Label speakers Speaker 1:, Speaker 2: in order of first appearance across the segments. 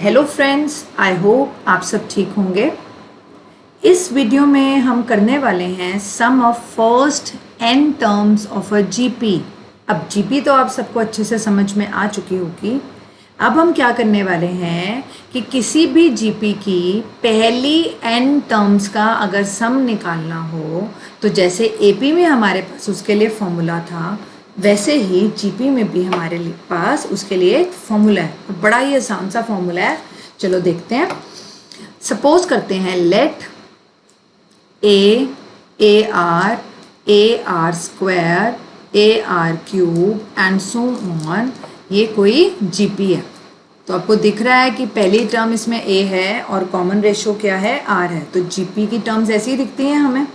Speaker 1: Hello friends, I hope आप सब ठीक होंगे। इस वीडियो में हम करने वाले हैं sum of first n terms of a GP. अब जीपी तो आप सबको अच्छे से समझ में आ चुकी होगी। अब हम क्या करने वाले हैं कि किसी भी जीपी की पहली n टर्म्स का अगर सम निकालना हो तो जैसे एपी में हमारे पास उसके लिए फॉर्मूला था, वैसे ही जीपी में भी हमारे पास उसके लिए एक फॉर्मूला है। बड़ा ही आसान सा फॉर्मूला है, चलो देखते हैं। सपोज करते हैं let a r square a r cube and so on, ये कोई जीपी है। तो आपको दिख रहा है कि पहली टर्म इसमें ए है और कॉमन रेशियो क्या है, आर है। तो जीपी की टर्म्स ऐसी ही दिखती हैं हमें।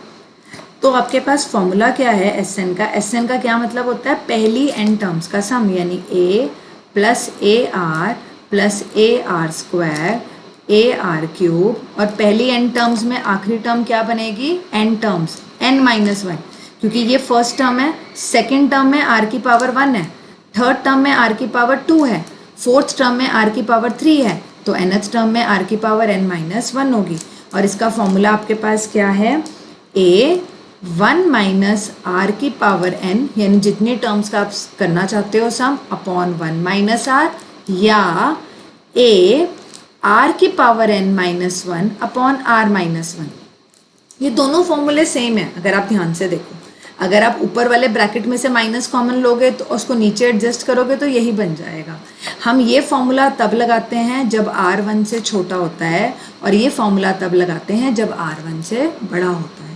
Speaker 1: तो आपके पास फॉर्मूला क्या है एस एन का। एस एन का क्या मतलब होता है, पहली एन टर्म्स का सम, यानी a plus a r square a r cube, और पहली एन टर्म्स में आखिरी टर्म क्या बनेगी, n terms n minus one, क्योंकि ये फर्स्ट टर्म है। सेकेंड टर्म में आर की पावर 1 है, थर्ड टर्म में आर की पावर 2 है, फोर्थ टर्म में आर की पावर 3 है, तो nth टर्म में आर की पावर n माइनस 1 होगी। और इसका फॉर्मूला आपके पास क्या है, ए 1 माइनस आर की पावर n, यानी जितनी टर्म्स का आप करना चाहते हो सम, अपॉन 1 माइनस आर, या ए आर की power n minus 1 upon r minus 1। ये दोनों फॉर्मूले सेम है अगर आप ध्यान से देखो। अगर आप ऊपर वाले ब्रैकेट में से माइनस कॉमन लोगे तो उसको नीचे एडजस्ट करोगे तो यही बन जाएगा। हम ये फॉर्मूला तब लगाते हैं जब r1 से छोटा होता है, और ये फॉर्मूला तब लगाते हैं जब r1 से बड़ा होता है।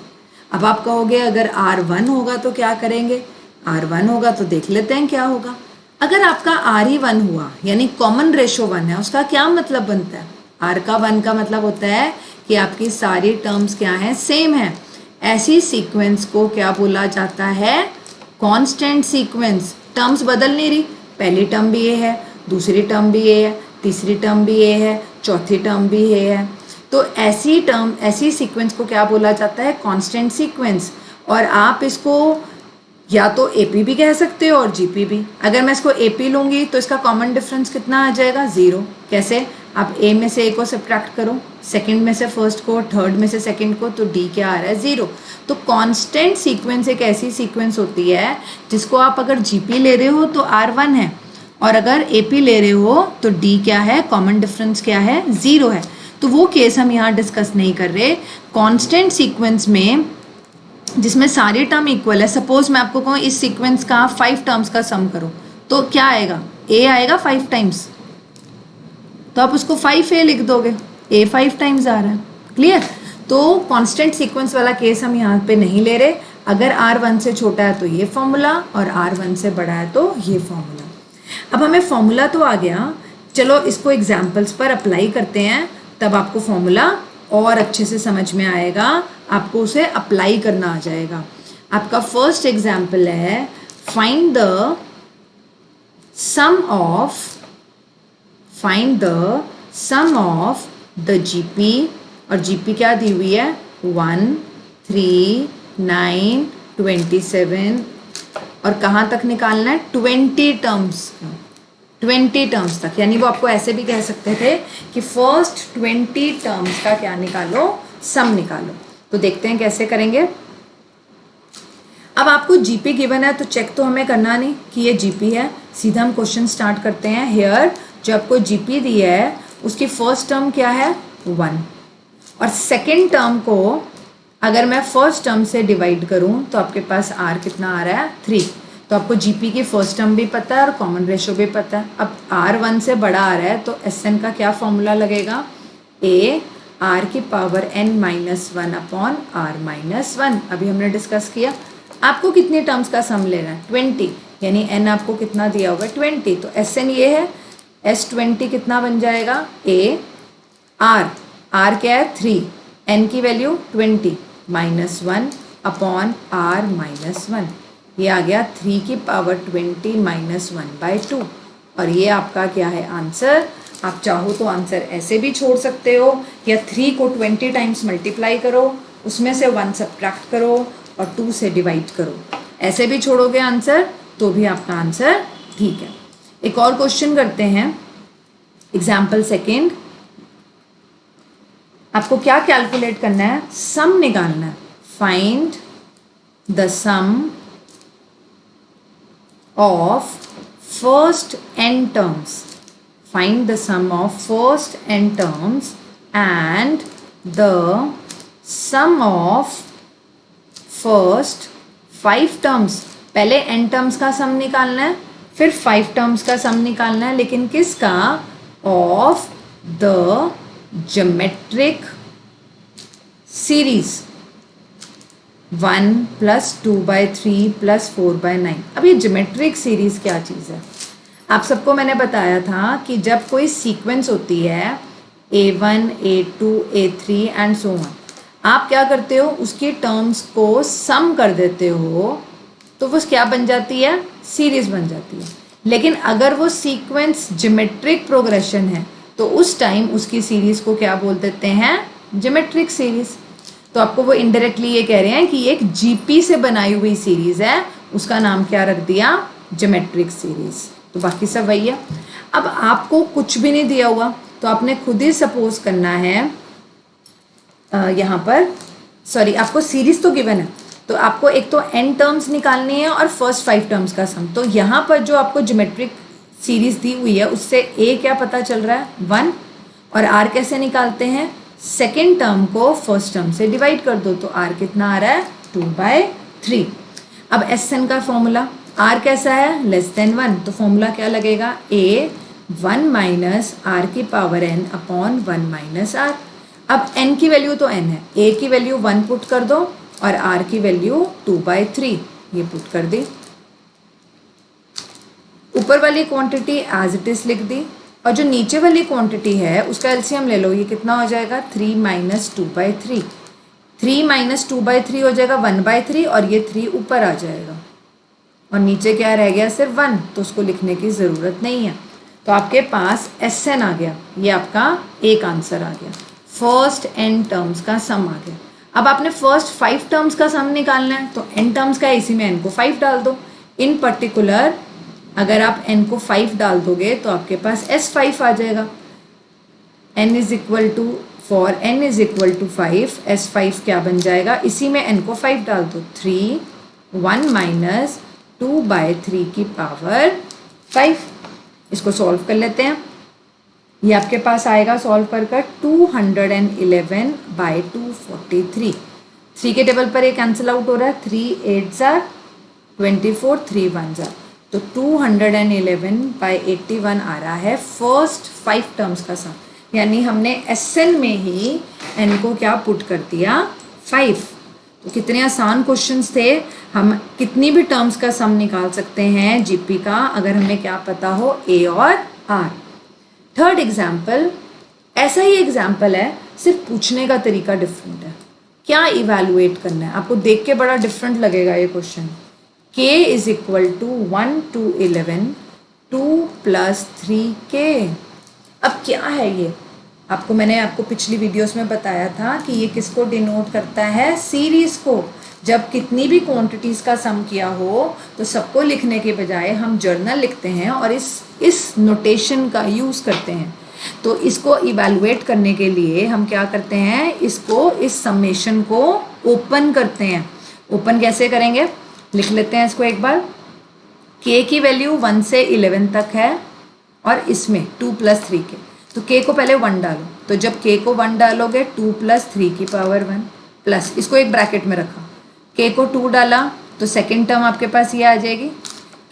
Speaker 1: अब आप कहोगे अगर r1 होगा तो क्या करेंगे, r1 होगा तो देख लेते हैं क्या होगा। अगर आपका r ही 1 हुआ, यानी कॉमन रेशो 1 है, उसका क्या मतलब बनता है, r का 1 का मतलब होता है कि आपकी सारी टर्म्स क्या हैं, सेम है। ऐसी सीक्वेंस को क्या बोला जाता है, कांस्टेंट सीक्वेंस। टर्म्स बदल नहीं रही, पहली टर्म भी ये है, दूसरी टर्म भी ये है, तीसरी टर्म भी ये है, चौथी टर्म भी ये है। तो ऐसी टर्म, ऐसी सीक्वेंस को क्या बोला जाता है, कांस्टेंट सीक्वेंस। और आप इसको या तो एपी भी कह सकते हो और जीपी भी। अगर मैं इसको एपी लूंगी तो इसका कॉमन डिफरेंस कितना आ जाएगा, 0। कैसे, आप ए में से ए को सब्ट्रैक्ट करो, सेकंड में से फर्स्ट को, थर्ड में से सेकंड को, तो डी क्या आ रहा है, 0। तो कांस्टेंट सीक्वेंस एक ऐसी सीक्वेंस होती है जिसको आप अगर जीपी ले रहे हो तो r1 है, और अगर एपी ले रहे हो तो डी क्या है, कॉमन डिफरेंस क्या है, 0 है। तो वो केस हम यहाँ डिस्कस नहीं कर रहे। कांस्टेंट सीक्वेंस में जिसमें सारी टर्म इक्वल है, सपोज मैं आपको कहूँ इस सीक्वेंस का 5 टर्म्स का सम करो, तो क्या आएगा, ए आएगा 5 टाइम्स, तो आप उसको 5a लिख दोगे, ए 5 टाइम्स आ रहा है। क्लियर। तो कांस्टेंट सीक्वेंस वाला केस हम यहाँ पे नहीं ले रहे। अगर r1 से छोटा है तो ये फॉर्मूला, और r1 से बड़ा है तो ये फॉर्मूला। अब हमें फॉर्मूला तो आ गया, चलो इसको एग्जाम्पल्स पर अप्लाई करते हैं, तब आपको फॉर्मूला और अच्छे से समझ में आएगा, आपको उसे अप्लाई करना आ जाएगा। आपका फर्स्ट एग्जाम्पल है, find the sum of the GP, और जीपी क्या दी हुई है, 1 3 9 27, और कहाँ तक निकालना है, 20 टर्म्स तक। यानी वो आपको ऐसे भी कह सकते थे कि फर्स्ट 20 टर्म्स का क्या निकालो, सम निकालो। तो देखते हैं कैसे करेंगे। अब आपको जीपी गिवन है तो चेक तो हमें करना नहीं कि ये जीपी है, सीधा हम क्वेश्चन स्टार्ट करते हैं। हियर जो आपको जीपी दी है उसकी फर्स्ट टर्म क्या है, 1, और सेकेंड टर्म को अगर मैं फर्स्ट टर्म से डिवाइड करूं तो आपके पास r कितना आ रहा है, 3। तो आपको जीपी की फर्स्ट टर्म भी पता है और कॉमन रेशो भी पता है। अब r1 से बड़ा आ रहा है तो एसएन का क्या फॉर्मूला लगेगा, ए आर की power n minus 1 upon r minus 1। अभी हमने डिस्कस किया। आपको कितनी टर्म्स का सम लेना है, 20, यानी n आपको कितना दिया होगा, 20। तो एसएन ये है, S20 कितना बन जाएगा, ए आर क्या है, 3, n की value 20 minus 1 upon r minus 1। ये आ गया 3 की पावर 20 माइनस 1/2, और ये आपका क्या है, आंसर। आप चाहो तो आंसर ऐसे भी छोड़ सकते हो, या 3 को 20 टाइम्स मल्टीप्लाई करो, उसमें से 1 सब्ट्रैक्ट करो और 2 से डिवाइड करो। ऐसे भी छोड़ोगे आंसर तो भी आपका आंसर ठीक है। एक और क्वेश्चन करते हैं, एग्जाम्पल सेकेंड। आपको क्या कैलकुलेट करना है, सम निकालना है। Find the sum of first n terms, find the sum of first n terms and the sum of first 5 terms। पहले n terms का सम निकालना है, फिर 5 terms का सम निकालना है, लेकिन किसका, ऑफ द ज्योमेट्रिक सीरीज 1 + 2/3 + 4/9। अब ये ज्योमेट्रिक सीरीज क्या चीज़ है, आप सबको मैंने बताया था कि जब कोई सीक्वेंस होती है A1 A2 A3 and so on, आप क्या करते हो, उसके टर्म्स को सम कर देते हो तो वो क्या बन जाती है, सीरीज बन जाती है। लेकिन अगर वो सीक्वेंस ज्योमेट्रिक प्रोग्रेशन है तो उस टाइम उसकी सीरीज को क्या बोल देते हैं, ज्योमेट्रिक सीरीज। तो आपको वो इनडायरेक्टली ये कह रहे हैं कि एक जीपी से बनाई हुई सीरीज है, उसका नाम क्या रख दिया, ज्योमेट्रिक सीरीज। तो बाकी सब वही है। अब आपको कुछ भी नहीं दिया हुआ तो आपने खुद ही सपोज करना है, यहाँ पर सॉरी आपको सीरीज तो गिवन है, तो आपको एक तो n टर्म्स निकालनी है और फर्स्ट 5 टर्म्स का सम। तो यहाँ पर जो आपको ज्योमेट्रिक सीरीज दी हुई है उससे a क्या पता चल रहा है, 1, और r कैसे निकालते हैं, सेकेंड टर्म को फर्स्ट टर्म से डिवाइड कर दो, तो r कितना आ रहा है, 2/3। अब Sn का फॉर्मूला, r कैसा है, <1, तो फॉर्मूला क्या लगेगा, a 1 - r⁴n अपॉन 1 - r। अब n की वैल्यू तो n है, a की वैल्यू 1 पुट कर दो और r की वैल्यू 2/3 ये पुट कर दी। ऊपर वाली क्वांटिटी एज इट इज लिख दी, और जो नीचे वाली क्वांटिटी है उसका एलसीएम ले लो, ये कितना हो जाएगा, 3 - 2/3। 3 - 2/3 हो जाएगा 1/3, और ये 3 ऊपर आ जाएगा और नीचे क्या रह गया, सिर्फ 1, तो उसको लिखने की ज़रूरत नहीं है। तो आपके पास Sn आ गया, ये आपका एक आंसर आ गया, फर्स्ट n टर्म्स का सम आ गया। अब आपने फर्स्ट 5 टर्म्स का सम निकालना है, तो n टर्म्स का है, इसी में n को 5 डाल दो। इन पर्टिकुलर अगर आप n को 5 डाल दोगे तो आपके पास S5 आ जाएगा। n is equal to, for n is equal to 5, S5 क्या बन जाएगा, इसी में n को 5 डाल दो, 3 1 - 2/3 की पावर 5। इसको सॉल्व कर लेते हैं, ये आपके पास आएगा सॉल्व कर 211/243। 3 के टेबल पर ये कैंसिल आउट हो रहा है, 3 8 24, 3 1 तो 211/81 आ रहा है फर्स्ट 5 टर्म्स का सम। यानी हमने Sn में ही n को क्या पुट कर दिया, 5। तो कितने आसान क्वेश्चंस थे, हम कितनी भी टर्म्स का सम निकाल सकते हैं जीपी का, अगर हमें क्या पता हो, a और r। थर्ड एग्जाम्पल, ऐसा ही एग्जाम्पल है, सिर्फ पूछने का तरीका डिफरेंट है। क्या इवैल्यूएट करना है, आपको देख के बड़ा डिफरेंट लगेगा ये question. k is equal to 1 to 11, 2 + 3k। अब क्या है ये, मैंने आपको पिछली वीडियोस में बताया था कि ये किसको डिनोट करता है, सीरीज को। जब कितनी भी क्वांटिटीज का सम किया हो तो सबको लिखने के बजाय हम जर्नल लिखते हैं और इस नोटेशन का यूज़ करते हैं। तो इसको इवैल्यूएट करने के लिए हम क्या करते हैं, इस समेशन को ओपन करते हैं। ओपन कैसे करेंगे, लिख लेते हैं इसको एक बार। k की वैल्यू 1 से 11 तक है और इसमें 2 + 3k, तो k को पहले 1 डालो, तो जब k को 1 डालोगे 2 + 3 की पावर 1 प्लस, इसको एक ब्रैकेट में रखा, k को 2 डाला तो सेकेंड टर्म आपके पास ये आ जाएगी,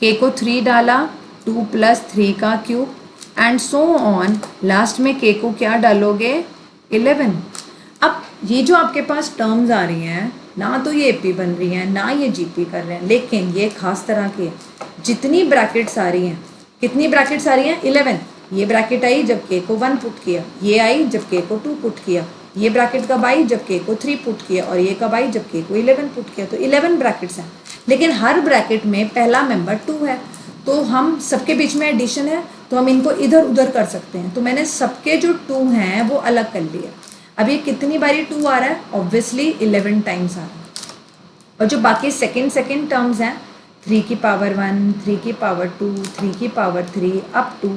Speaker 1: k को 3 डाला 2 + 3 का cube and so on, last में k को क्या डालोगे, 11। अब ये जो आपके पास टर्म्स आ रही हैं, ना तो ये AP बन रही हैं ना ये GP कर रहे हैं, लेकिन ये खास तरह के जितनी ब्रैकेट्स आ रही हैं, कितनी ब्रैकेट्स आ रही हैं, 11। ये ब्रैकेट आई जब k को 1 पुट किया, ये आई जब k को 2 पुट किया, ये ब्रैकेट कब आई जब k को 3 पुट किया, और ये कब आई जब k को 11 पुट किया। तो 11 ब्रैकेट्स हैं, लेकिन हर ब्रैकेट में पहला मेंबर 2 है, तो हम सबके बीच में एडिशन है, तो हम इनको इधर उधर कर सकते हैं। तो मैंने सबके जो 2 हैं वो अलग कर लिए। अब ये कितनी बारी 2 आ रहा है, ऑब्वियसली 11 टाइम्स आ रहा है। और जो बाकी सेकेंड टर्म्स हैं, 3 की पावर 1, 3 की पावर 2, 3 की पावर 3 अप टू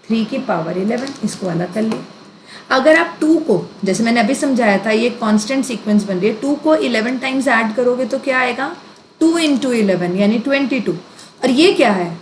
Speaker 1: 3 की पावर 11, इसको अलग कर लिए। अगर आप 2 को, जैसे मैंने अभी समझाया था, ये कांस्टेंट सीक्वेंस बन रही है, 2 को 11 टाइम्स ऐड करोगे तो क्या आएगा, 2 इंटू 11 यानी 22। और ये क्या है,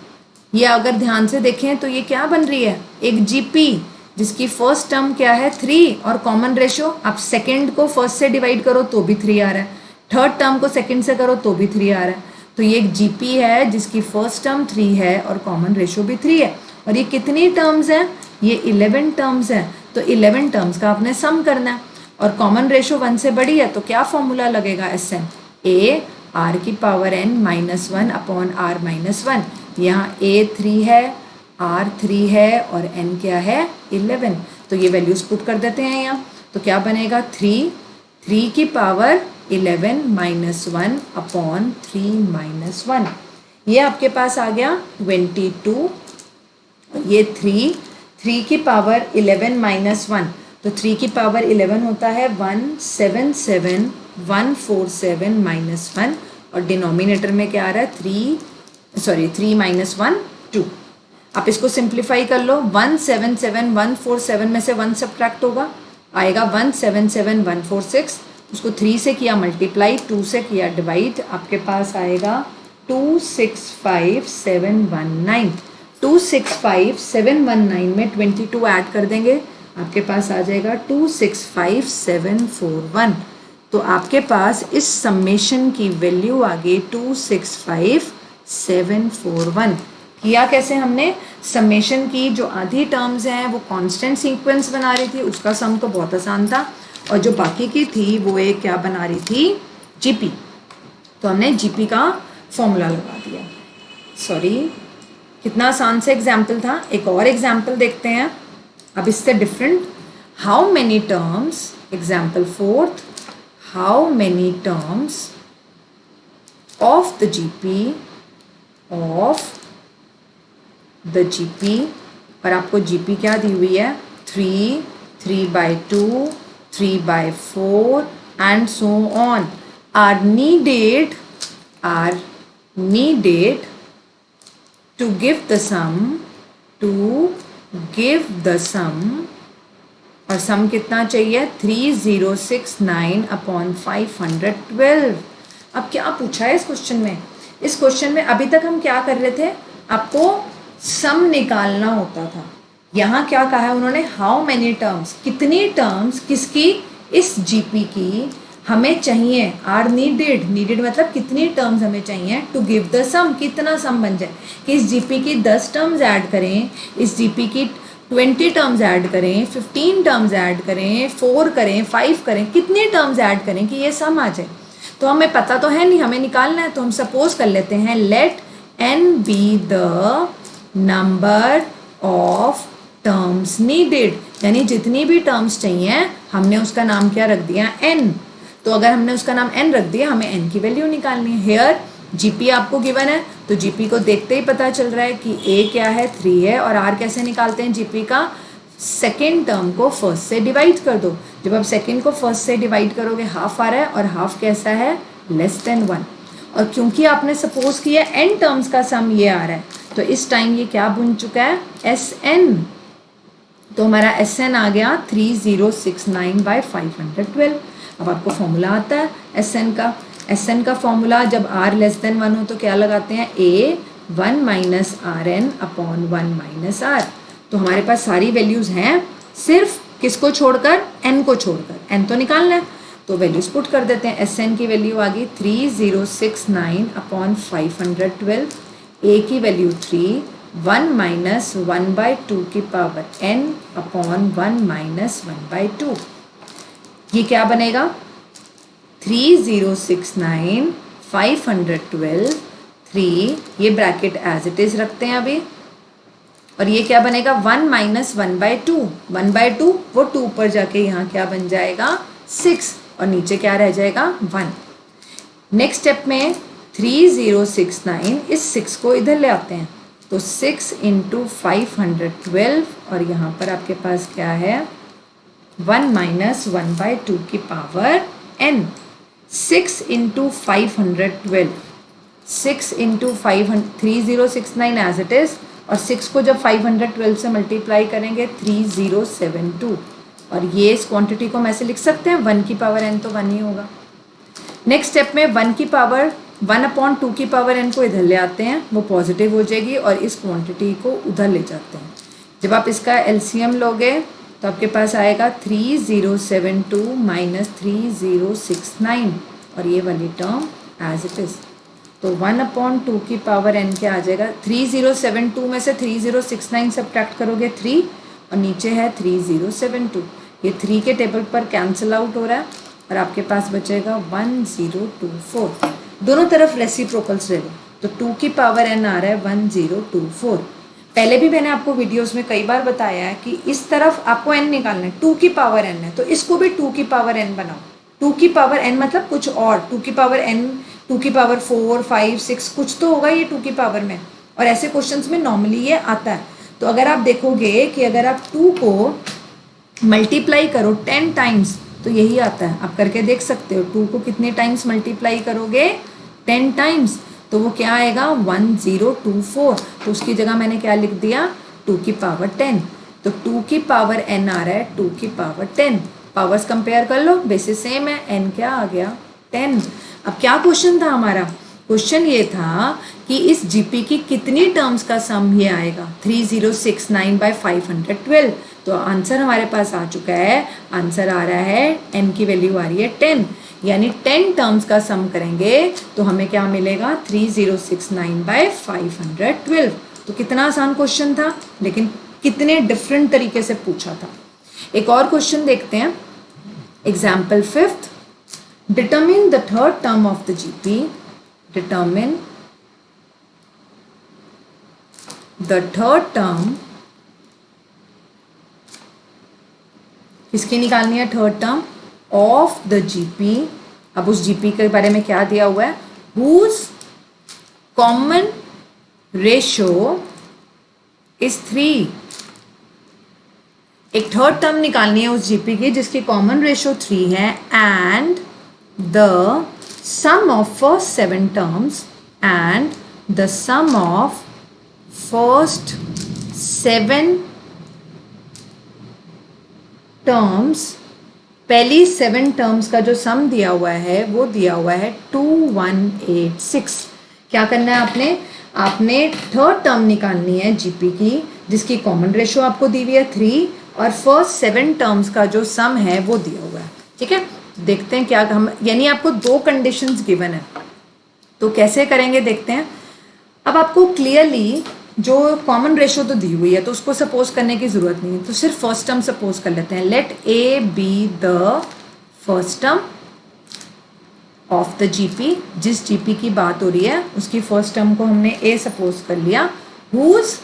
Speaker 1: ये अगर ध्यान से देखें तो ये क्या बन रही है, एक जीपी जिसकी फर्स्ट टर्म क्या है 3 और कॉमन रेशो, आप सेकेंड को फर्स्ट से डिवाइड करो तो भी 3 आ रहा है, थर्ड टर्म को सेकेंड से करो तो भी 3 आ रहा है। तो ये एक जीपी है जिसकी फर्स्ट टर्म 3 है और कॉमन रेशो भी 3 है। और ये कितनी टर्म्स हैं, ये 11 टर्म्स हैं। तो 11 टर्म्स का आपने सम करना है और कॉमन रेशो 1 से बड़ी है तो क्या फॉर्मूला लगेगा, एस एन ए आर की power n minus 1 upon r minus 1। यहाँ ए 3 है, आर 3 है और एन क्या है 11। तो ये वैल्यूज पुट कर देते हैं यहाँ, तो क्या बनेगा 3 की पावर 11 माइनस 1 अपॉन 3 माइनस 1। ये आपके पास आ गया 22। ये 3 की पावर 11 माइनस 1, तो 3 की पावर 11 होता है 177 माइनस 1 और डिनोमिनेटर में क्या आ रहा है 3 माइनस 1 2। आप इसको सिंप्लीफाई कर लो, 177 में से 1 सब्ट्रैक्ट होगा, आएगा 177 उसको 3 से किया मल्टीप्लाई, 2 से किया डिवाइड, आपके पास आएगा 265719। 265719 में 22 ऐड कर देंगे, आपके पास आ जाएगा 265741। तो आपके पास इस समेशन की वैल्यू आ गई 265741। किया कैसे हमने, समेशन की जो आधी टर्म्स हैं वो कांस्टेंट सीक्वेंस बना रही थी, उसका सम तो बहुत आसान था, और जो बाकी की थी वो एक क्या बना रही थी, जीपी। तो हमने जीपी का फॉर्मूला लगा दिया। सॉरी, कितना आसान से एग्जाम्पल था। एक और एग्जाम्पल देखते हैं अब इससे different. How many terms, example 4th, how many terms of the GP और आपको जीपी क्या दी हुई है 3/2 3/4 and so on are needed to give the sum और सम कितना चाहिए 3069 अपॉन 512। अब क्या पूछा है इस क्वेश्चन में, इस क्वेश्चन में अभी तक हम क्या कर रहे थे, आपको सम निकालना होता था। यहाँ क्या कहा है उन्होंने, हाउ मेनी टर्म्स, कितनी टर्म्स किसकी, इस जीपी की हमें चाहिए, आर नीडेड मतलब कितनी टर्म्स हमें चाहिए टू गिव द सम, कितना सम बन जाए, कि इस जीपी की 10 टर्म्स ऐड करें, इस जीपी की 20 टर्म्स ऐड करें, 15 टर्म्स ऐड करें, 4 करें, 5 करें, कितनी टर्म्स ऐड करें कि ये सम आ जाए। तो हमें पता तो है नहीं, हमें निकालना है, तो हम सपोज कर लेते हैं let n be the number of terms needed, यानी जितनी भी टर्म्स चाहिए हमने उसका नाम क्या रख दिया एन। तो अगर हमने उसका नाम n रख दिया, हमें n की वैल्यू निकालनी है। हेयर जीपी आपको गिवन है, तो जीपी को देखते ही पता चल रहा है कि a क्या है 3 है, और r कैसे निकालते हैं जीपी का, सेकेंड टर्म को फर्स्ट से डिवाइड कर दो। जब आप सेकेंड को फर्स्ट से डिवाइड करोगे हाफ आ रहा है, और हाफ कैसा है लेस देन 1। और क्योंकि आपने सपोज किया n टर्म्स का सम ये आ रहा है, तो इस टाइम ये क्या बन चुका है Sn। तो हमारा Sn आ गया 3069/512। अब आपको फॉर्मूला आता है Sn का फॉर्मूला, जब r लेस देन 1 हो तो क्या लगाते हैं, a 1 minus r n upon 1 minus r. तो हमारे पास सारी वैल्यूज हैं, सिर्फ किसको छोड़कर, n को छोड़कर, n तो निकालना है, तो वैल्यूज पुट कर देते हैं। Sn की वैल्यू आ गई 3069 अपॉन 512, a की वैल्यू 3, 1 माइनस 1/2 की पावर n अपॉन 1 माइनस 1/2। ये क्या बनेगा 3069 512 3, ये ब्रैकेट एज इट इज रखते हैं अभी, और ये क्या बनेगा 1 माइनस 1/2, 1/2 वो 2 पर जाके यहाँ क्या बन जाएगा 6, और नीचे क्या रह जाएगा 1। नेक्स्ट स्टेप में 3069, इस 6 को इधर ले आते हैं, तो 6 इंटू 512, और यहाँ पर आपके पास क्या है 1 माइनस 1/2 की power n। 6 into 512, 6 into 3069 as it is, और 6 को जब 512 से मल्टीप्लाई करेंगे 3072, और ये इस क्वांटिटी को हम ऐसे लिख सकते हैं 1 की पावर n, तो 1 ही होगा। नेक्स्ट स्टेप में 1 की पावर 1/2 की पावर n को इधर ले आते हैं, वो पॉजिटिव हो जाएगी और इस क्वांटिटी को उधर ले जाते हैं। जब आप इसका एलसीएम लोगे तो आपके पास आएगा 3072 माइनस 3069 और ये वाली टर्म एज इट इज़। तो 1/2 की पावर n क्या आ जाएगा, 3072 में से 3069 सब्ट्रैक्ट करोगे 3 और नीचे है 3072, ये 3 के टेबल पर कैंसिल आउट हो रहा है और आपके पास बचेगा 1024। दोनों तरफ रेसिप्रोकल्स ले लो, तो 2 की पावर n आ रहा है 1024। पहले भी मैंने आपको वीडियोस में कई बार बताया है कि इस तरफ आपको n निकालना है, 2 की पावर n है तो इसको भी 2 की पावर n बनाओ। 2 की पावर n मतलब कुछ और, 2 की पावर n, 2 की पावर 4, 5, 6 कुछ तो होगा ये 2 की पावर में, और ऐसे क्वेश्चंस में नॉर्मली ये आता है। तो अगर आप देखोगे कि अगर आप 2 को मल्टीप्लाई करो 10 टाइम्स तो यही आता है, आप करके देख सकते हो। 2 को कितने टाइम्स मल्टीप्लाई करोगे, 10 टाइम्स, तो वो क्या आएगा 1024। तो उसकी जगह मैंने क्या लिख दिया 2 की पावर 10। तो 2 की पावर n आ रहा है 2 की पावर 10। पावर्स कंपेयर कर लो, बेसिस सेम है, n क्या आ गया 10। अब क्या क्वेश्चन था हमारा, क्वेश्चन ये था कि इस जीपी की कितनी टर्म्स का सम ये आएगा 3069/512। तो आंसर हमारे पास आ चुका है, आंसर आ रहा है n की वैल्यू आ रही है 10, यानी 10 टर्म्स का सम करेंगे तो हमें क्या मिलेगा 3069/512। तो कितना आसान क्वेश्चन था, लेकिन कितने डिफरेंट तरीके से पूछा था। एक और क्वेश्चन देखते हैं, example 5th, determine the third term of the GP, determine the third term, इसकी निकालनी है third term of the GP. अब उस जीपी के बारे में क्या दिया हुआ है, हुज कॉमन रेशो इज 3। एक थर्ड टर्म निकालनी है उस जीपी की जिसकी कॉमन रेशो 3 है, and the sum of first 7 terms and the sum of first 7 terms, पहली 7 टर्म्स का जो सम दिया हुआ है वो दिया हुआ है 2186। क्या करना है आपने थर्ड टर्म निकालनी है जीपी की जिसकी कॉमन रेशो आपको दी हुई है 3 और फर्स्ट 7 टर्म्स का जो सम है वो दिया हुआ है। ठीक है, देखते हैं क्या हम, यानी आपको 2 कंडीशंस गिवन है, तो कैसे करेंगे देखते हैं। अब आपको क्लियरली जो कॉमन रेशो तो दी हुई है तो उसको सपोज करने की ज़रूरत नहीं है, तो सिर्फ फर्स्ट टर्म सपोज कर लेते हैं। Let a be the first term of the GP, जिस जीपी की बात हो रही है उसकी फर्स्ट टर्म को हमने ए सपोज कर लिया, हुज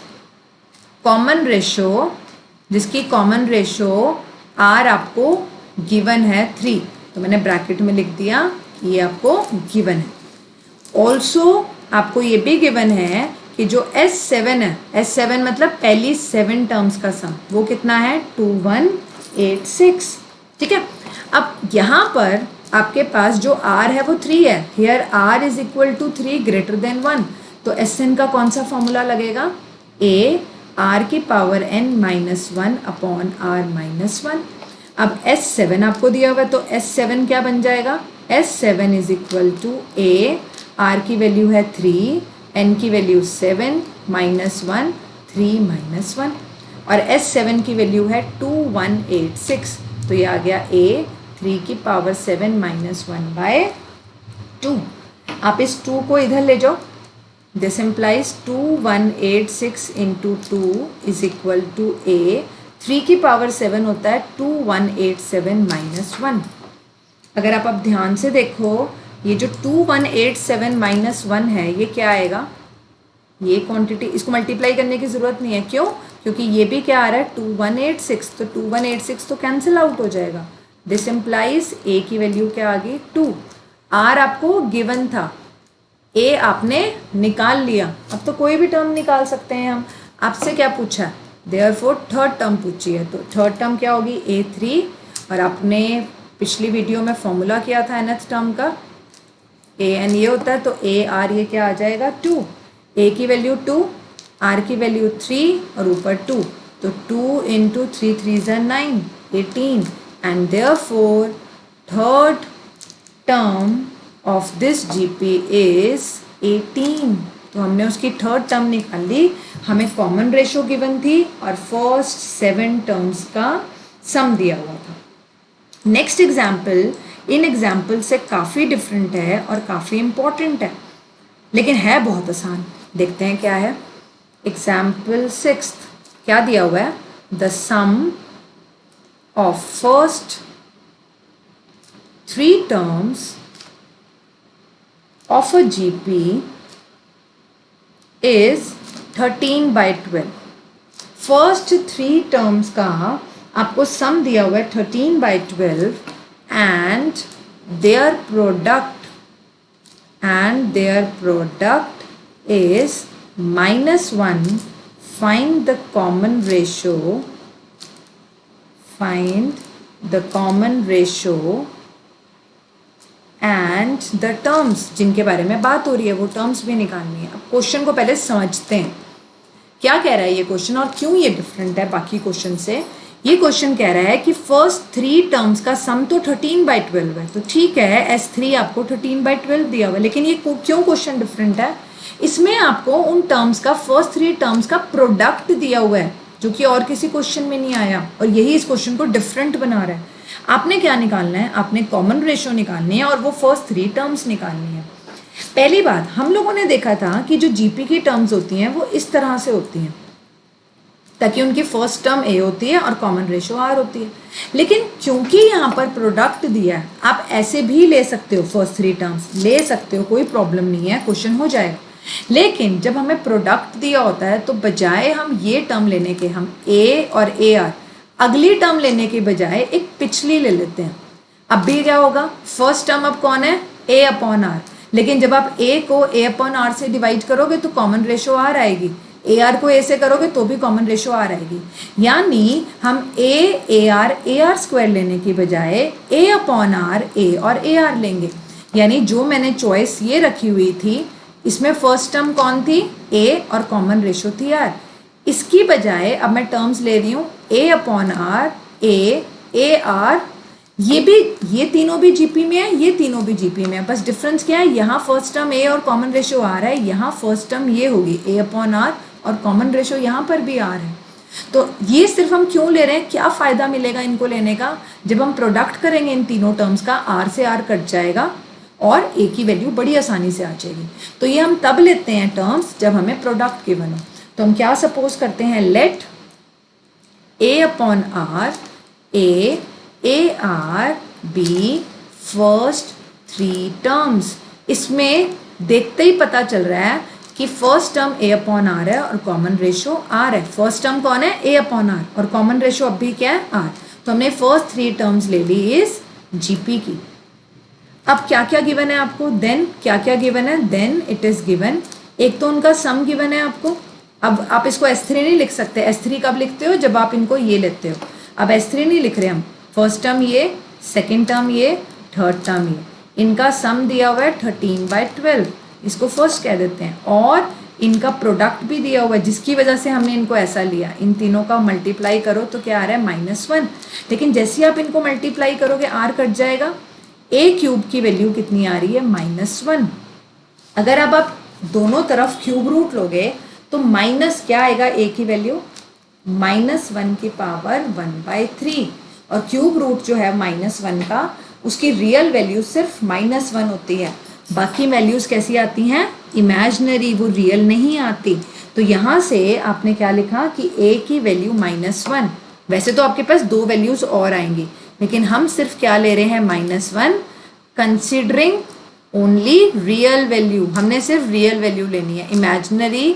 Speaker 1: कॉमन रेशो, जिसकी कॉमन रेशो आर आपको गिवन है 3, तो मैंने ब्रैकेट में लिख दिया कि ये आपको गिवन है। ऑल्सो आपको ये भी गिवन है कि जो S7 है, S7 मतलब पहली 7 टर्म्स का सम, वो कितना है 2186। ठीक है, अब यहाँ पर आपके पास जो R है वो 3 है, here R is equal to 3 greater than 1, तो Sn का कौन सा फॉर्मूला लगेगा, A R की power n minus 1 upon R minus 1। अब S7 आपको दिया हुआ है तो S7 क्या बन जाएगा, S7 is equal to A, R की वैल्यू है 3, n की वैल्यू 7 माइनस 1 3 माइनस 1 और S7 की वैल्यू है 2186, तो ये आ गया A 3 की पावर 7 माइनस 1/2। आप इस 2 को इधर ले जाओ, this implies 2186 into 2 is equal to A 3 की पावर 7 होता है 2187 माइनस 1। अगर आप अब ध्यान से देखो ये जो 2187 माइनस 1 है ये क्या आएगा, ये क्वांटिटी, इसको मल्टीप्लाई करने की ज़रूरत नहीं है, क्यों, क्योंकि ये भी क्या आ रहा है 2186, तो 2186 तो कैंसिल आउट हो जाएगा। दिस इम्प्लाइज A की वैल्यू क्या आ गई 2, R आपको गिवन था, A आपने निकाल लिया, अब तो कोई भी टर्म निकाल सकते हैं हम। आपसे क्या पूछा है, देयरफॉर थर्ड टर्म पूछी है, तो थर्ड टर्म क्या होगी A3, और आपने पिछली वीडियो में फॉर्मूला किया था nth टर्म का, an ये होता है तो AR ये क्या आ जाएगा 2, A की वैल्यू 2, R की वैल्यू 3 और ऊपर 2, तो 2 into 3 3 9, 18 and therefore third term of this GP is 18. तो हमने उसकी थर्ड टर्म निकाल ली, हमें कॉमन रेशो गिवन थी और फर्स्ट 7 टर्म्स का सम दिया हुआ था. नेक्स्ट एग्जाम्पल इन एग्जाम्पल से काफ़ी डिफरेंट है और काफ़ी इम्पॉर्टेंट है, लेकिन है बहुत आसान. देखते हैं क्या है. एग्जाम्पल 6 क्या दिया हुआ है? The sum of first 3 terms of a GP is 13/12. First 3 terms का आपको सम दिया हुआ है 13/12 and their product is -1. Find the common ratio and the terms जिनके बारे में बात हो रही है वो टर्म्स भी निकालनी है. अब क्वेश्चन को पहले समझते हैं क्या कह रहा है ये क्वेश्चन और क्यों ये डिफरेंट है बाकी क्वेश्चन से. ये क्वेश्चन कह रहा है कि फर्स्ट 3 टर्म्स का सम तो 13/12 है, तो ठीक है S3 आपको 13/12 दिया हुआ है, लेकिन ये क्यों क्वेश्चन डिफरेंट है? इसमें आपको उन टर्म्स का फर्स्ट 3 टर्म्स का प्रोडक्ट दिया हुआ है जो कि और किसी क्वेश्चन में नहीं आया, और यही इस क्वेश्चन को डिफरेंट बना रहा है. आपने क्या निकालना है? आपने कॉमन रेशो निकालनी है और वो फर्स्ट 3 टर्म्स निकालनी है. पहली बात, हम लोगों ने देखा था कि जो जीपी की टर्म्स होती हैं वो इस तरह से होती हैं, ताकि उनकी फर्स्ट टर्म ए होती है और कॉमन रेशो आर होती है. लेकिन क्योंकि यहाँ पर प्रोडक्ट दिया है, आप ऐसे भी ले सकते हो, फर्स्ट 3 टर्म्स ले सकते हो, कोई प्रॉब्लम नहीं है, क्वेश्चन हो जाएगा. लेकिन जब हमें प्रोडक्ट दिया होता है तो बजाय हम ये टर्म लेने के, हम ए और ए आर अगली टर्म लेने के बजाय एक पिछली ले लेते हैं. अब भी क्या होगा? फर्स्ट टर्म अब कौन है? A upon are. लेकिन जब आप ए को ए अपॉन आर से डिवाइड करोगे तो कॉमन रेशो आर आएगी, ए आर को ए से करोगे तो भी कॉमन रेशो आर आएगी. यानी हम ए आर स्क्वायर लेने की बजाय ए अपॉन आर ए और ए आर लेंगे. यानी जो मैंने चॉइस ये रखी हुई थी, इसमें फर्स्ट टर्म कौन थी? ए और कॉमन रेशो थी आर. इसकी बजाय अब मैं टर्म्स ले रही हूँ ए अपॉन आर ए आर. ये तीनों भी जीपी में है, ये तीनों भी जीपी में है. बस डिफरेंस क्या है? यहाँ फर्स्ट टर्म ए और कॉमन रेशो आर है, यहाँ फर्स्ट टर्म ये होगी ए अपॉन आर और कॉमन रेशो यहाँ पर भी आर है. तो ये सिर्फ हम क्यों ले रहे हैं? क्या फ़ायदा मिलेगा इनको लेने का? जब हम प्रोडक्ट करेंगे इन तीनों टर्म्स का, आर से आर कट जाएगा और ए की वैल्यू बड़ी आसानी से आ जाएगी. तो ये हम तब लेते हैं टर्म्स जब हमें प्रोडक्ट गिवन हो. तो हम क्या सपोज करते हैं? Let a upon r a a r फर्स्ट 3 टर्म्स. इसमें देखते ही पता चल रहा है कि first term a upon r है और कॉमन रेशो आर है. फर्स्ट टर्म कौन है? ए अपॉन आर, और कॉमन रेशो अब भी क्या है? आर. तो हमने फर्स्ट 3 टर्म्स ले ली इस जीपी की. अब क्या क्या गिवन है आपको? देन क्या क्या गिवन है? देन इट इज गिवन, एक तो उनका सम गिवन है आपको. अब आप इसको S3 नहीं लिख सकते. S3 कब लिखते हो? जब आप इनको ये लेते हो. अब S3 नहीं लिख रहे हम, फर्स्ट टर्म ये, सेकेंड टर्म ये, थर्ड टर्म ये, इनका सम दिया हुआ है 13/12, इसको फर्स्ट कह देते हैं. और इनका प्रोडक्ट भी दिया हुआ है जिसकी वजह से हमने इनको ऐसा लिया. इन तीनों का मल्टीप्लाई करो तो क्या आ रहा है? -1. लेकिन जैसे आप इनको मल्टीप्लाई करोगे आर कट जाएगा. ए क्यूब की वैल्यू कितनी आ रही है? -1. अगर अब आप दोनों तरफ क्यूब रूट लोगे तो माइनस क्या आएगा? ए की वैल्यू -1 की पावर 1/3. और क्यूब रूट जो है -1 का, उसकी रियल वैल्यू सिर्फ -1 होती है. बाकी वैल्यूज कैसी आती हैं? इमेजिनरी, वो रियल नहीं आती. तो यहाँ से आपने क्या लिखा कि ए की वैल्यू -1. वैसे तो आपके पास 2 वैल्यूज और आएंगी, लेकिन हम सिर्फ क्या ले रहे हैं? -1, कंसिडरिंग ओनली रियल वैल्यू. हमने सिर्फ रियल वैल्यू लेनी है, इमेजिनरी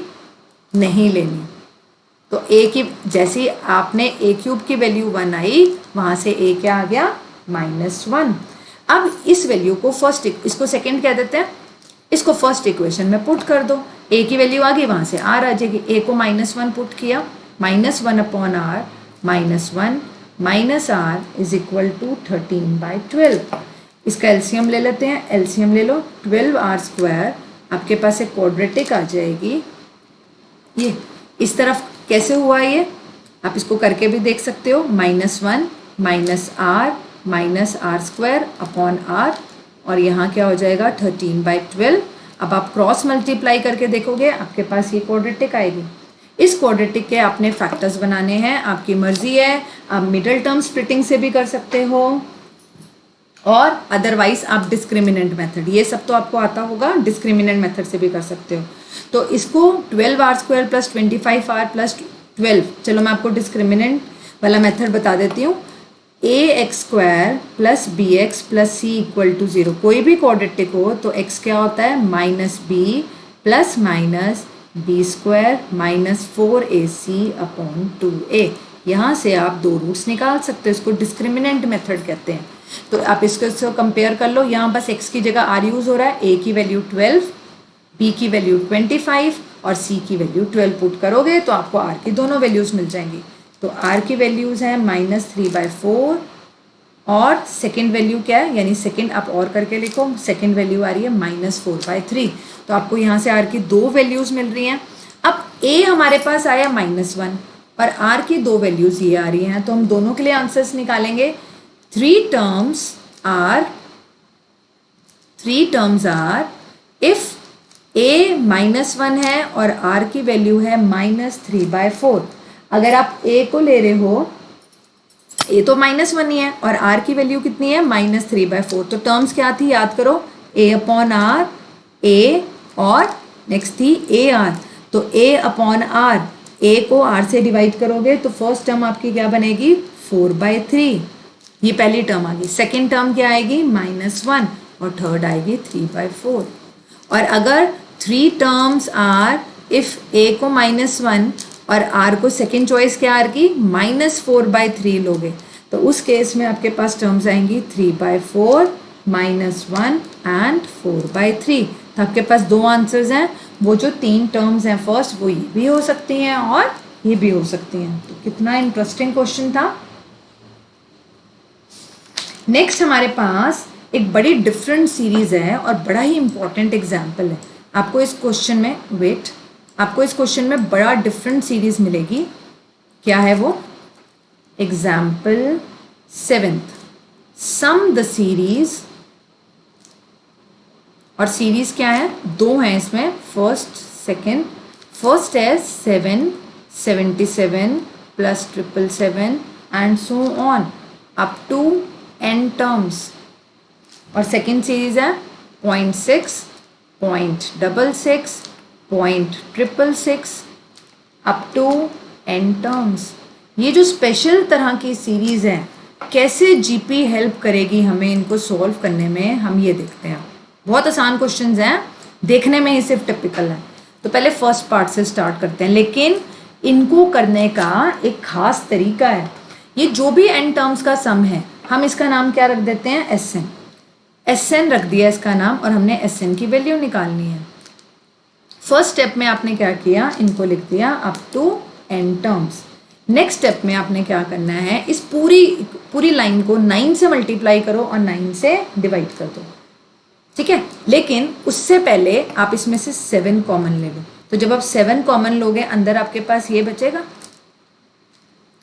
Speaker 1: नहीं लेनी. तो ए की, जैसे आपने ए क्यूब की वैल्यू 1 आई, वहाँ से ए क्या आ गया? -1. अब इस वैल्यू को फर्स्ट, इसको सेकंड कह देते हैं, इसको फर्स्ट इक्वेशन में पुट कर दो. ए की वैल्यू आ गई, वहाँ से आर आ जाएगी. ए को -1 पुट किया, -1 upon r, -1 minus r is equal to 13/12. इसका एलसीएम ले लेते हैं. एलसीएम ले लो, 12r². आपके पास एक क्वाड्रेटिक आ जाएगी. ये इस तरफ कैसे हुआ ये? आप इसको करके भी देख सकते हो. -1 minus r square upon r, और यहाँ क्या हो जाएगा 13/12। अब आप क्रॉस मल्टीप्लाई करके देखोगे आपके पास ये क्वाड्रेटिक आएगी। इस क्वाड्रेटिक के आपने फैक्टर्स बनाने हैं, आपकी मर्जी है, आप मिडल टर्म स्प्लिटिंग से भी कर सकते हो और अदरवाइज आप डिस्क्रिमिनेंट मेथड, ये सब तो आपको आता होगा, डिस्क्रिमिनेंट मेथड से भी कर सकते हो। तो इसको 12r² + 25r + 12, चलो मैं आपको डिस्क्रिमिनेंट वाला मेथड बता देती हूँ। ax² + bx + c = 0, कोई भी क्वाड्रेटिक हो तो x क्या होता है -b ± b² - 4ac/2a। यहाँ से आप दो रूट्स निकाल सकते हो, इसको डिस्क्रिमिनेंट मेथड कहते हैं। तो आप इसको कंपेयर कर लो, यहाँ बस x की जगह r यूज़ हो रहा है, a की वैल्यू 12, b की वैल्यू 25 और c की वैल्यू 12 पुट करोगे तो आपको r की दोनों वैल्यूज़ मिल जाएंगी। तो r की वैल्यूज़ हैं -3/4 और सेकंड वैल्यू क्या है, यानी सेकंड आप और करके लिखो, सेकंड वैल्यू आ रही है -4/3। तो आपको यहाँ से r की दो वैल्यूज़ मिल रही हैं। अब a हमारे पास आया -1 और r की दो वैल्यूज़ ये आ रही हैं, तो हम दोनों के लिए आंसर्स निकालेंगे। Three terms are if a -1 है और r की वैल्यू है -3/4। अगर आप a को ले रहे हो, a तो -1 ही है और r की वैल्यू कितनी है -3/4, तो टर्म्स क्या थी याद करो, a/r, a और नेक्स्ट थी ar। तो a/r, a को r से डिवाइड करोगे तो फर्स्ट टर्म आपकी क्या बनेगी 4/3, ये पहली टर्म आ गई। सेकेंड टर्म क्या आएगी -1 और थर्ड आएगी 3/4। और अगर three terms are if a को -1 और r को सेकेंड चॉइस क्या आर की -4/3 लोगे तो उस केस में आपके पास टर्म्स आएंगी 3/4, -1 एंड 4/3। तो आपके पास दो आंसर्स हैं, वो जो तीन टर्म्स हैं फर्स्ट वो ये भी हो सकती हैं और ये भी हो सकती हैं। तो कितना इंटरेस्टिंग क्वेश्चन था। नेक्स्ट हमारे पास एक बड़ी डिफरेंट सीरीज है और बड़ा ही इंपॉर्टेंट एग्जाम्पल है। आपको इस क्वेश्चन में बड़ा डिफरेंट सीरीज मिलेगी। क्या है वो? Example 7th, sum the series. और सीरीज क्या है? दो हैं इसमें, फर्स्ट सेकंड। फर्स्ट है 7, 77 + 777 and so on up to n terms. और सेकेंड सीरीज है 0.6, 0.66, 0.666 अप टू n टर्म्स। ये जो स्पेशल तरह की सीरीज है, कैसे जीपी हेल्प करेगी हमें इनको सॉल्व करने में, हम ये देखते हैं। बहुत आसान क्वेश्चंस हैं, देखने में ही सिर्फ टिपिकल है। तो पहले फर्स्ट पार्ट से स्टार्ट करते हैं, लेकिन इनको करने का एक खास तरीका है। ये जो भी n टर्म्स का सम है, हम इसका नाम क्या रख देते हैं? SN रख दिया इसका नाम, और हमने SN की वैल्यू निकालनी है। फर्स्ट स्टेप में आपने क्या किया? इनको लिख दिया up to n terms. Next step में आपने क्या करना है? इस पूरी लाइन को 9 से मल्टीप्लाई करो और 9 से डिवाइड कर दो, ठीक है। लेकिन उससे पहले आप इसमें से 7 कॉमन ले लो। तो जब आप 7 कॉमन लोगे, अंदर आपके पास ये बचेगा,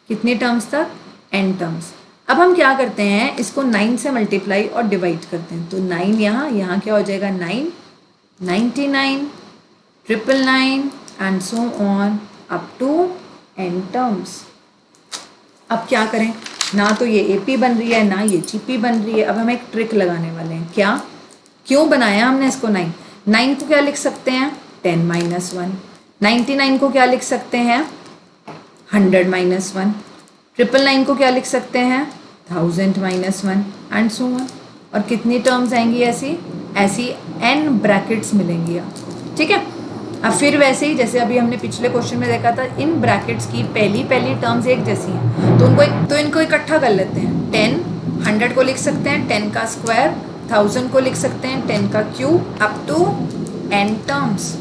Speaker 1: कितनी टर्म्स तक? n terms. अब हम क्या करते हैं? इसको 9 से मल्टीप्लाई और डिवाइड करते हैं। तो 9 यहाँ क्या हो जाएगा? 9, 99, 999 and so on up to n terms. अब क्या करें? ना तो ये AP बन रही है, ना ये GP बन रही है। अब हम एक ट्रिक लगाने वाले हैं। क्या? क्यों बनाया हमने इसको 9? 9 को क्या लिख सकते हैं? 10 - 1। 99 को क्या लिख सकते हैं? 100 - 1। 999 को क्या लिख सकते हैं? 1000 - 1 एंड सो ऑन। और कितनी टर्म्स आएंगी ऐसी n ब्रैकेट्स मिलेंगी आपको, ठीक है। अब फिर वैसे ही जैसे अभी हमने पिछले क्वेश्चन में देखा था, इन ब्रैकेट्स की पहली टर्म्स एक जैसी हैं, तो इनको इकट्ठा कर लेते हैं। 10, 100 को लिख सकते हैं 10 का स्क्वायर, 1000 को लिख सकते हैं 10 का cube, up to n terms.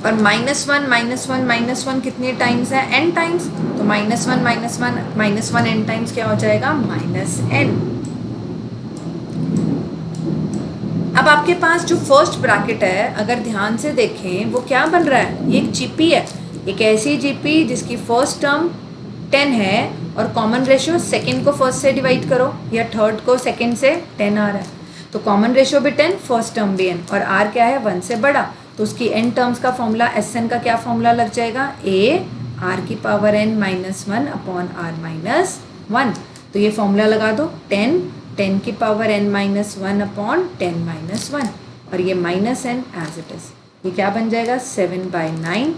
Speaker 1: और -1 कितनी टाइम्स है? n times. तो -1 n टाइम्स क्या हो जाएगा? -n। अब आपके पास जो फर्स्ट ब्रैकेट है, अगर ध्यान से देखें, वो क्या बन रहा है? ये एक जीपी है, एक ऐसी जीपी जिसकी फर्स्ट टर्म 10 है और कॉमन रेशियो सेकेंड को फर्स्ट से डिवाइड करो या थर्ड को सेकेंड से, 10 आ रहा है तो कॉमन रेशियो भी 10, फर्स्ट टर्म भी n, और r क्या है 1 से बड़ा, तो उसकी n टर्म्स का फॉर्मूला Sn का क्या फॉर्मूला लग जाएगा, a r की power n minus 1 upon r minus 1। तो ये फॉर्मूला लगा दो 10 की power n minus 1 upon 10 minus 1, और ये minus n as it is, ये क्या बन जाएगा 7/9,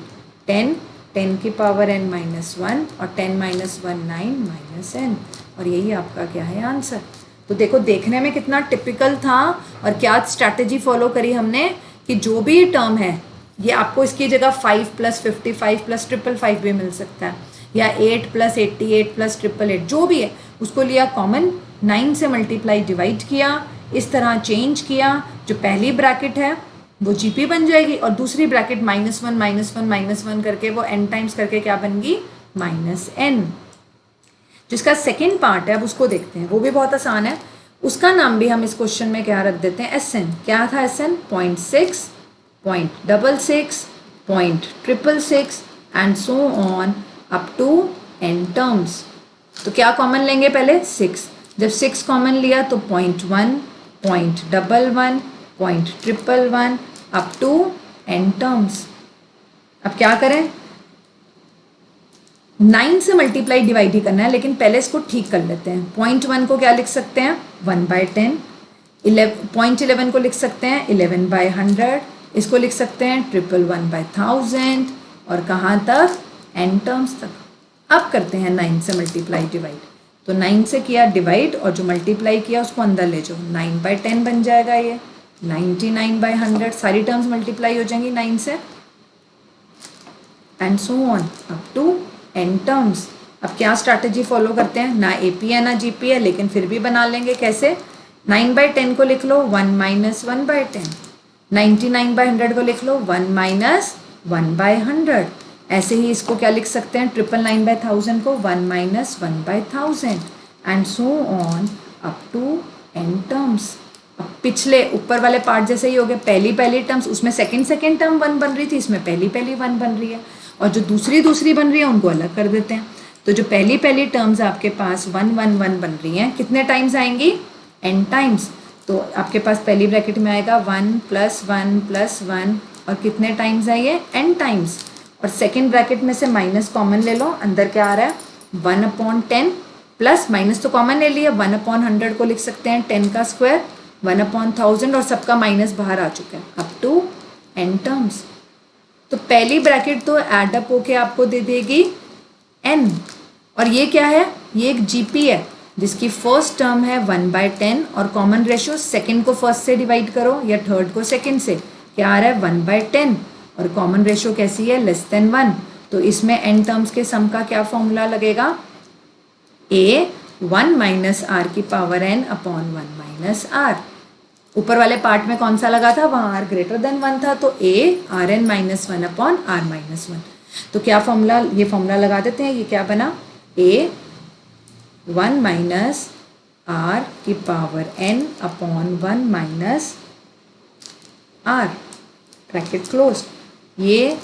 Speaker 1: 10 की पावर n माइनस 1 और 10 माइनस 1 9 माइनस n, और यही आपका क्या है आंसर। तो देखो देखने में कितना टिपिकल था, और क्या स्ट्रैटेजी फॉलो करी हमने कि जो भी टर्म है ये आपको इसकी जगह 5 + 55 + 555 भी मिल सकता है, या 8 + 88 + 888 जो भी है उसको लिया कॉमन, 9 से मल्टीप्लाई डिवाइड किया, इस तरह चेंज किया, जो पहली ब्रैकेट है वो जीपी बन जाएगी और दूसरी ब्रैकेट -1 करके वो n टाइम्स करके क्या बन गई -n। जिसका सेकेंड पार्ट है अब उसको देखते हैं, वो भी बहुत आसान है, उसका नाम भी हम इस क्वेश्चन में क्या रख देते हैं Sn। क्या था Sn, 0.6, 0.66, 0.666 and so on up to n terms. तो क्या कॉमन लेंगे पहले 6, जब 6 कॉमन लिया तो 0.1, 0.11, 0.111 अप टू n टर्म्स। अब क्या करें, 9 से मल्टीप्लाई डिवाइड ही करना है, लेकिन पहले इसको ठीक कर लेते हैं। 0.1 को क्या लिख सकते हैं 1/10, 0.11 को लिख सकते हैं 11/100, इसको लिख सकते हैं 111/1000, और कहाँ तक n टर्म्स तक। अब करते हैं 9 से मल्टीप्लाई डिवाइड, तो 9 से किया डिवाइड और जो मल्टीप्लाई किया उसको अंदर ले जाओ, 9/10 बन जाएगा, ये 99/100, सारी टर्म्स मल्टीप्लाई हो जाएंगी 9 से, and so on up to n terms. अब क्या स्ट्रैटेजी फॉलो करते हैं, ना AP है ना GP है, लेकिन फिर भी बना लेंगे कैसे, 9/10 को लिख लो 1 - 1/10, 99/100 को लिख लो 1 - 1/100, ऐसे ही इसको क्या लिख सकते हैं 999/1000 को 1 - 1/1000, and so on up to n terms. अब पिछले ऊपर वाले पार्ट जैसे ही हो गया, पहली टर्म्स उसमें सेकेंड टर्म 1 बन रही थी, इसमें पहली 1 बन रही है, और जो दूसरी बन रही है उनको अलग कर देते हैं। तो जो पहली टर्म्स आपके पास 1 1 1 बन रही हैं, कितने टाइम्स आएंगी n टाइम्स, तो आपके पास पहली ब्रैकेट में आएगा 1 + 1 + 1, और कितने टाइम्स है ये n टाइम्स, और सेकेंड ब्रैकेट में से माइनस कॉमन ले लो, अंदर क्या आ रहा है 1/10 प्लस माइनस तो कॉमन ले लिया, 1/100 को लिख सकते हैं 10 का स्क्वायर, 1/1000, और सबका माइनस बाहर आ चुका है अप टू n टर्म्स। तो पहली ब्रैकेट तो एडअप होके आपको दे देगी n, और ये क्या है, ये एक GP है जिसकी फर्स्ट टर्म है 1/10, और कॉमन रेशियो सेकंड को फर्स्ट से डिवाइड करो या थर्ड को सेकंड से, क्या आ रहा है 1/10, और कॉमन रेशियो कैसी है <1, तो इसमें n टर्म्स के सम का क्या फॉर्मूला लगेगा, a 1 - r की पावर n अपॉन 1 - r। ऊपर वाले पार्ट में कौन सा लगा था, वहाँ r > 1 था, तो a rn - 1 अपॉन r - 1। तो क्या फॉर्मूला, ये फॉर्मूला लगा देते हैं, ये क्या बना a 1 - r की power n upon 1 - r, bracket close, ये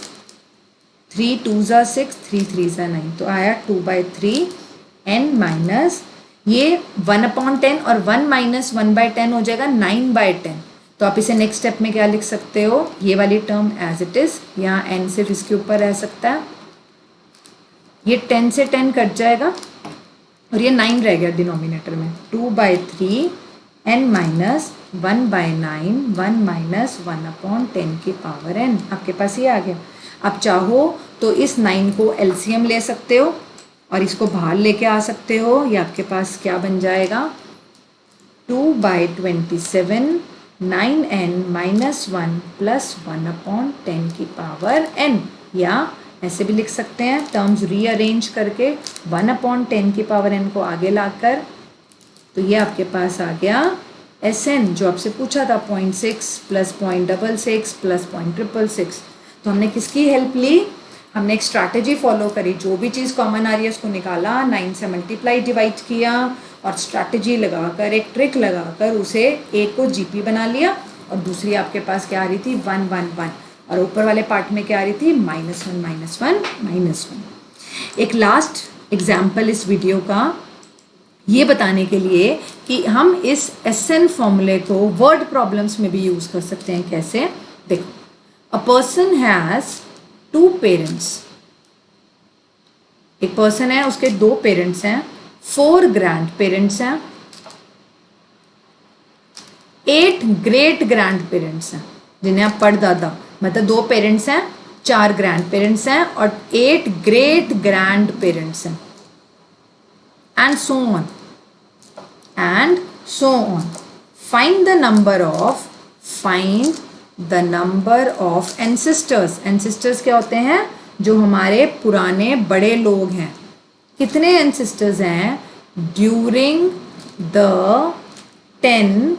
Speaker 1: 3 2 6, 3 3 9, तो आया 2/3 n माइनस ये 1/10 और 1 - 1/10 हो जाएगा 9/10। तो आप इसे नेक्स्ट स्टेप में क्या लिख सकते हो, ये वाली टर्म एज इट इज, यहाँ n सिर्फ इसके ऊपर रह सकता है, ये 10 से 10 कट जाएगा और ये 9 रह गया डिनोमिनेटर में, 2/3 n माइनस 1/9 1 माइनस 1/10 की पावर n, आपके पास ये आ गया। आप चाहो तो इस 9 को LCM ले सकते हो और इसको बाहर लेके आ सकते हो, ये आपके पास क्या बन जाएगा 2/27 9n माइनस 1 प्लस 1/10 की पावर n, या ऐसे भी लिख सकते हैं टर्म्स रीअरेंज करके 1/10 की पावर n को आगे लाकर, तो ये आपके पास आ गया Sn जो आपसे पूछा था 0.6 प्लस 0.66 प्लस 0.666। तो हमने किसकी हेल्प ली, हमने एक स्ट्रैटेजी फॉलो करी, जो भी चीज़ कॉमन आ रही है उसको निकाला, 9 से मल्टीप्लाई डिवाइड किया और स्ट्रैटेजी लगाकर एक ट्रिक लगाकर उसे एक को GP बना लिया और दूसरी आपके पास क्या आ रही थी 1 1 1, और ऊपर वाले पार्ट में क्या आ रही थी -1 -1 -1। एक लास्ट एग्जाम्पल इस वीडियो का ये बताने के लिए कि हम इस SN फॉर्मूले को वर्ड प्रॉब्लम्स में भी यूज कर सकते हैं। कैसे? देखो, अ पर्सन हैज 2 पेरेंट्स, एक पर्सन है, उसके 2 पेरेंट्स हैं, 4 ग्रैंड पेरेंट्स हैं, 8 ग्रेट ग्रैंड पेरेंट्स हैं, जिन्हें आप परदादा, मतलब 2 पेरेंट्स हैं, 4 ग्रैंड पेरेंट्स हैं और 8 ग्रेट ग्रैंड पेरेंट्स हैं, and so on and so on. Find the number of ancestors. Ancestors क्या होते हैं? जो हमारे पुराने बड़े लोग हैं। कितने ancestors हैं during the 10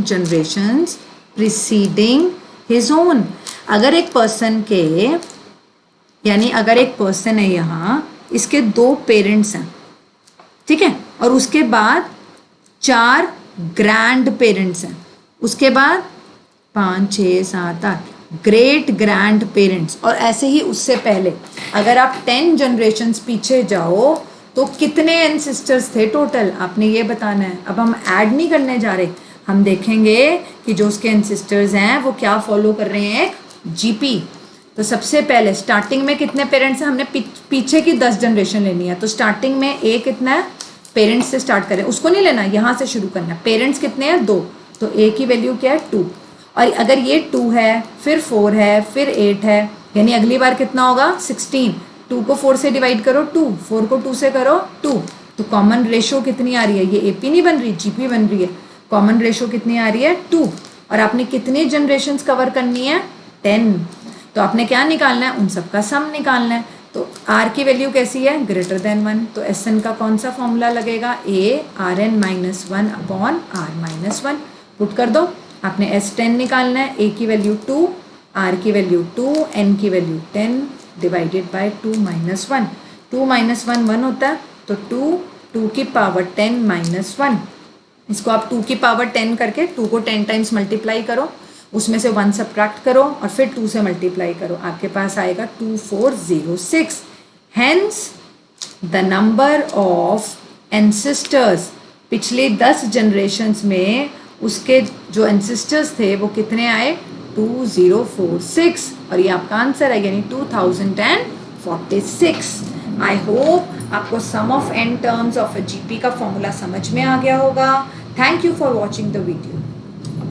Speaker 1: generations preceding his own. अगर एक पर्सन के, यानी अगर एक पर्सन है यहाँ, इसके 2 पेरेंट्स हैं, ठीक है, और उसके बाद 4 ग्रैंड पेरेंट्स हैं, उसके बाद 5 6 7 8 ग्रेट ग्रैंड पेरेंट्स, और ऐसे ही उससे पहले अगर आप 10 जनरेशन्स पीछे जाओ तो कितने एंसेस्टर्स थे टोटल, आपने ये बताना है। अब हम ऐड नहीं करने जा रहे, हम देखेंगे कि जो उसके एंसेस्टर्स हैं वो क्या फॉलो कर रहे हैं, जीपी। तो सबसे पहले स्टार्टिंग में कितने पेरेंट्स हैं, हमने पीछे की 10 जनरेशन लेनी है, तो स्टार्टिंग में ए कितना है, पेरेंट्स से स्टार्ट करें, उसको नहीं लेना, यहाँ से शुरू करना है। पेरेंट्स कितने हैं, 2, तो ए की वैल्यू क्या है, 2, और अगर ये 2 है, फिर 4 है, फिर 8 है, यानी अगली बार कितना होगा, 16। 2 को 4 से डिवाइड करो 2, 4 को 2 से करो 2, तो कॉमन रेशो कितनी आ रही है, ये एपी नहीं बन रही, जीपी बन रही है। कॉमन रेशो कितनी आ रही है, 2, और आपने कितनी जनरेशन्स कवर करनी है, 10। तो आपने क्या निकालना है, उन सबका सम निकालना है। तो आर की वैल्यू कैसी है, ग्रेटर देन 1, तो एस एन का कौन सा फॉर्मूला लगेगा, a r n minus 1 upon r minus 1। Put कर दो, आपने S10 निकालना है, ए की वैल्यू 2, आर की वैल्यू 2, एन की value 10 divided by 2 minus 1। 2 minus 1 1 होता है, तो 2 की पावर 10 माइनस 1, इसको आप 2 की पावर 10 करके 2 को 10 टाइम्स मल्टीप्लाई करो, उसमें से 1 सब्ट्रैक्ट करो और फिर 2 से मल्टीप्लाई करो, आपके पास आएगा 2406। Hence the number of ancestors, पिछले 10 जनरेशन्स में उसके जो एंसेस्टर्स थे वो कितने आए, 2046, और ये आपका आंसर है, यानी 2046। आई होप आपको sum of n terms of GP का फॉर्मूला समझ में आ गया होगा। Thank you for watching the video.